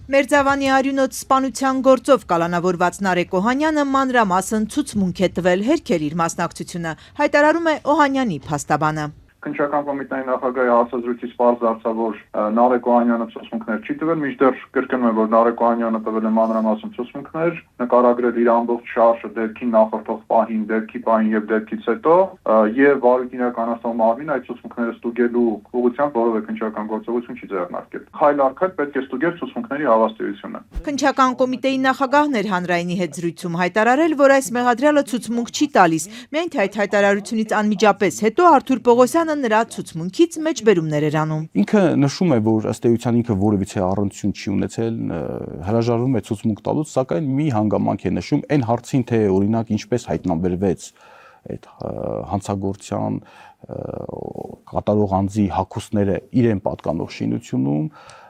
Մերձավանի արյունոց սպանության գործով կալանավորված Նարեկ Օհանյանը մանրամասն ցուցմունք է տվել, հերքել իր մասնակցությունը, հայտարարում է Օհանյանի փաստաբանը։ Քննչական կոմիտեի նախագահի հարցազրույցից պարզ դարձավ, որ Նարեկ Օհանյանը ցուցմունքներ չի տվել, մինչդեռ կրկնում է, որ Նարեկ Օհանյանը տվել է մանրամասն ցուցմունքներ, նկարագրել իր ամբողջ շարժը դեպքին նախորդող պահին, դեպքի պահին եւ դեպքից հետո, եւ վարույթ իրականացնող մարմինը այդ ցուցմունքները ստուգելու ուղղությամբ որևէ քննչական գործողություն չի ձեռնարկել։ Խայլ առ խայլ պետք է ստուգել ցուցմունքների հավաստիությունը։ Քննչական կոմիտեի նախագահն էր հանրայինի հետ զրույցում հայտարարել, որ այս մեղադրյալը ցուցմունք չի տալիս, միայն թե այդ հայտարարությունից անմիջապես հետո Արթուր Պողոսյանը նրա ցուցմունքից մեջբերումներ էր անում։ Ինքը նշում է, որ ըստ էության ինքը որևիցե առնչություն չի ունեցել, հրաժարվում է ցուցմունք տալուց, սակայն մի հանգամանք է նշում այն հարցին, թե օրինակ ինչպես հայտնաբերվեց այդ հանցագործության կատարող անձի հագուստները իրեն պատկանող շինությունում,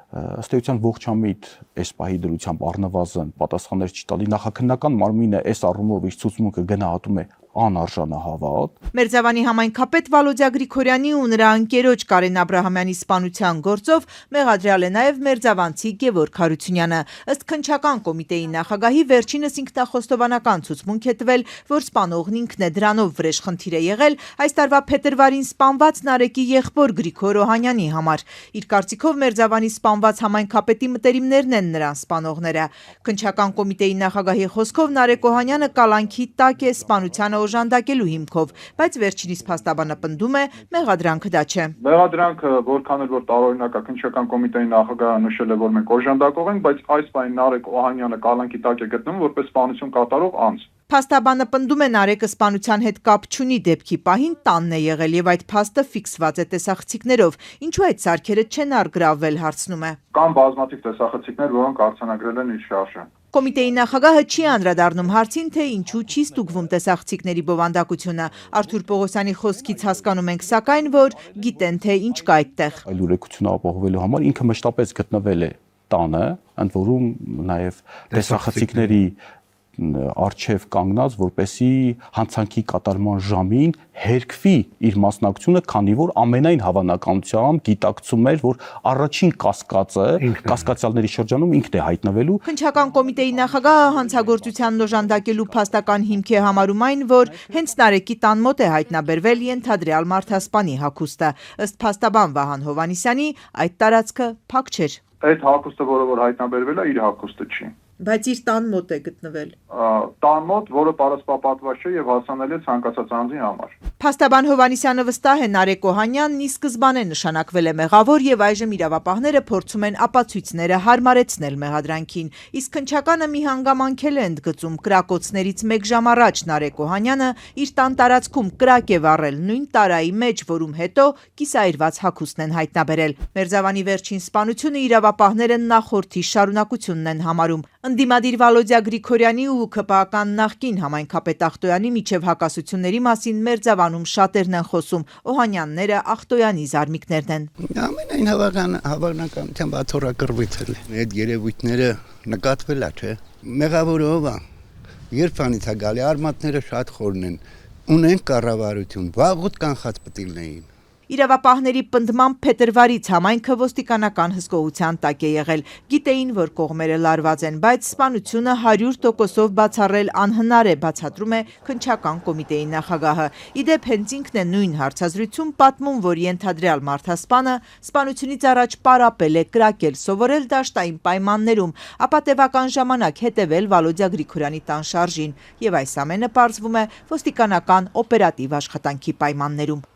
ըստ էության ողջամիտ այս պահի դրությամբ առնվազն պատասխաններ չի տալի, նախաքննական մարմինը այս առումով իր ցուցմունքը գնահատում է անարժանահավատ։ Մերձավանի համայնքապետ Վալոդյա Գրիգորյանի ու նրա ընկերոջ Կարեն Աբրահամյանի սպանության գործով մեղադրյալ է նաև մերձավանցի Գևորգ Հարությունյանը։ Ըստ քննչական կոմիտեի նախագահի վերջինս ինքնախոստովանական ցուցմունք է տվել, որ սպանողն ինքն է, դրանով վրեժխնդիր է եղել այս տարվա փետրվարին սպանված Նարեկի եղբոր Գրիգոր Օհանյանի համար։ Իր կարծիքով Մերձավանի սպանված համայնքապետի մտերիմներն են նրան սպանողները։ Քննչական կոմիտեի նախագահի խոսքով Նարեկ Օհանյանը կալանքի տակ է սպանությանը օժանդակելու հիմքով, բայց վերջինիս փաստաբանը պնդում է մեղադրանքը դա չէ։ Մեղադրանքը որքան էլ որ տարօրինակ է, քննչական կոմիտեի նախագահը նշել է, որ մենք օժանդակող ենք, բայց այս պահին Նարեկ Օհանյանը կալանքի տակ է գտնվում որպես սպանություն կատարող անձ։ Փաստաբանը պնդում է Նարեկը սպանության հետ կապ չունի, դեպքի պահին տանն է եղել եւ այդ փաստը ֆիքսված է տեսախցիկներով։ Ինչու այդ սարքերը չեն առգրավվել, հարցնում է։ Կան բազմաթիվ տեսախցիկներ, որոնք արձանագրել են իր շարժը։ Կոմիտեի նախագահը չի անդրադառնում հարցին, թե ինչու չի ստուգվում տեսախցիկների բովանդակությունը։ Արթուր Պողոսյանի խոսքից հասկանում ենք սակայն, որ գիտեն, թե ինչ կա այդտեղ։ Այլ ուրեկությունը ապահովելու համար ինքը մշտապես գտնվել է տանը, ընդ որում նաև տեսախցիկների արչև կանգնած, որպեսի հանցանքի կատարման ժամին հերքվի իր մասնակցությունը, քանի որ ամենայն հավանականությամբ գիտակցում էր, որ առաջին կասկածյալների շրջանում ինքն է հայտնվելու։ Քննչական կոմիտեի նախագահը հանցագործությանն օժանդակելու փաստական հիմք է համարում այն, որ հենց Նարեկի տան մոտ է հայտնաբերվել ենթադրյալ մարդասպանի հագուստը։ Ըստ փաստաբան Վահան Հովհաննիսյանի, այդ տարածքը փակ չէր։ Այդ հագուստը, որը հայտնաբերվել է, իր հագուստը չի։ Բայց իր տան մոտ է գտնվել։ Տան մոտ, որը պարսպապատված չէ եւ հասանելի է ցանկացած անձի համար։ Փաստաբան Հովհաննիսյանը վստահ է Նարեկ Օհանյանն ի սկզբանե նշանակվել է մեղավոր եւ այժմ իրավապահները փորձում են ապացույցները հարմարեցնել մեղադրանքին։ Իսկ քննչականը մի հանգամանք է ընդգծում կրակոցներից 1 ժամ առաջ Նարեկ Օհանյանը իր տան տարածքում կրակ է վառել նույն տարայի մեջ, որում հետո կիսայրված հագուստն են հայտնաբերել։ Մերձավանի վերջին սպանությունը իրավապահները նախորդի շարունակությունն են համարում։ Ընդդիմադիր Վալոդյա Գրիգորյանի ու ԿՊԱ-կան նախկին համայնքապետ Ախտոյանի միջև հակասությունների մասին Մերձավանում շատերն են խոսում, Օհանյանները Ախտոյանի զարմիկներն են։ Ամենայն հավանականությամբ աթոռակռվից է։ Այդ երևույթները նկատվել է, չէ՞։ Մեղավորը ով է։ Երբանից է գալի, արմատները շատ խորն են, ունեն կառավարություն, վաղուց կանխած պետք լինեին։ Իրավապահների պնդմամբ փետրվարից համայնքը ոստիկանական հսկողության տակ է եղել։ Գիտեին, որ կողմերը լարված են, բայց սպանությունը 100%-ով բացառել անհնար է, բացատրում է քննչական կոմիտեի նախագահը։ Իդեպ հենց ինքն է նույն հարցազրույցում պատմում, որ ենթադրյալ մարդասպանը սպանությունից առաջ պարապել է, կրակել, սովորել դաշտային պայմաններում, ապա տևական ժամանակ հետևել Վալոդյա Գրիգորյանի տան շարժին, եւ այս ամենը պարզվում է ոստիկանական օպերատիվ աշխատանքի պայմաններում։